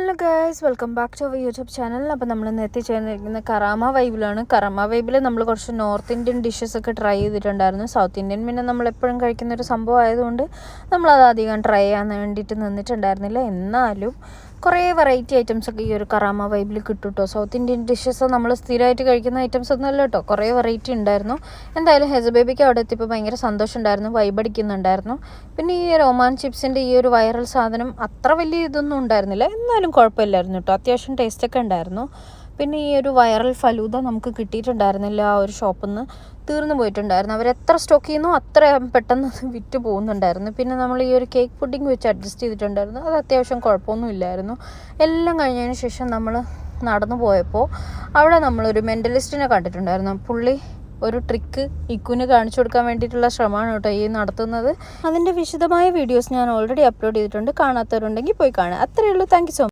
Hello guys, welcome back to our YouTube channel. അപ്പോൾ നമ്മൾ ഇന്ന് എത്തിച്ചേർന്നിരിക്കുന്ന കറാമ വൈബിലാണ്. കറാമ വൈബിൽ നമ്മൾ കുറച്ച് നോർത്ത് ഇന്ത്യൻ ഡിഷസ് ഒക്കെ ട്രൈ ചെയ്തിട്ടുണ്ടായിരുന്നു. സൗത്ത് ഇന്ത്യൻ പിന്നെ നമ്മളെപ്പോഴും കഴിക്കുന്ന ഒരു സംഭവം ആയതുകൊണ്ട് നമ്മളത് അധികം ട്രൈ ചെയ്യാൻ വേണ്ടിയിട്ട് നിന്നിട്ടുണ്ടായിരുന്നില്ല. എന്നാലും കുറേ വെറൈറ്റി ഐറ്റംസ് ഒക്കെ ഈ ഒരു കറാമ വൈബിൽ കിട്ടും കേട്ടോ. സൗത്ത് ഇന്ത്യൻ ഡിഷസ് നമ്മൾ സ്ഥിരമായിട്ട് കഴിക്കുന്ന ഐറ്റംസ് ഒന്നും അല്ല കേട്ടോ, കുറേ വെറൈറ്റി ഉണ്ടായിരുന്നു. എന്തായാലും ഹെസ ബേബിക്ക് അവിടെ എത്തിയപ്പോൾ ഭയങ്കര സന്തോഷം ഉണ്ടായിരുന്നു, വൈബടിക്കുന്നുണ്ടായിരുന്നു. പിന്നെ ഈ റോമാൻ ചിപ്സിൻ്റെ ഈ ഒരു വൈറൽ സാധനം അത്ര വലിയ ഇതൊന്നും ഉണ്ടായിരുന്നില്ല, എന്നാലും കുഴപ്പമില്ലായിരുന്നു കേട്ടോ, അത്യാവശ്യം ടേസ്റ്റൊക്കെ ഉണ്ടായിരുന്നു. പിന്നെ ഈ ഒരു വൈറൽ ഫലൂദ നമുക്ക് കിട്ടിയിട്ടുണ്ടായിരുന്നില്ല, ആ ഒരു ഷോപ്പിൽ നിന്ന് തീർന്നു പോയിട്ടുണ്ടായിരുന്നു. അവരെത്ര സ്റ്റോക്ക് ചെയ്യുന്നു അത്ര പെട്ടെന്ന് വിറ്റ് പോകുന്നുണ്ടായിരുന്നു. പിന്നെ നമ്മൾ ഈ ഒരു കേക്ക് പുഡിങ് വെച്ച് അഡ്ജസ്റ്റ് ചെയ്തിട്ടുണ്ടായിരുന്നു, അത് അത്യാവശ്യം കുഴപ്പമൊന്നും ഇല്ലായിരുന്നു. എല്ലാം കഴിഞ്ഞതിന് ശേഷം നമ്മൾ നടന്നു പോയപ്പോൾ അവിടെ നമ്മളൊരു മെൻ്റലിസ്റ്റിനെ കണ്ടിട്ടുണ്ടായിരുന്നു. പുള്ളി ഒരു ട്രിക്ക് ഇക്കുന് കാണിച്ചു കൊടുക്കാൻ വേണ്ടിയിട്ടുള്ള ശ്രമമാണ് കേട്ടോ ഈ നടത്തുന്നത്. അതിൻ്റെ വിശദമായ വീഡിയോസ് ഞാൻ ഓൾറെഡി അപ്ലോഡ് ചെയ്തിട്ടുണ്ട്, കാണാത്തവരുണ്ടെങ്കിൽ പോയി കാണുക. അത്രയേ ഉള്ളൂ. Thank you so much.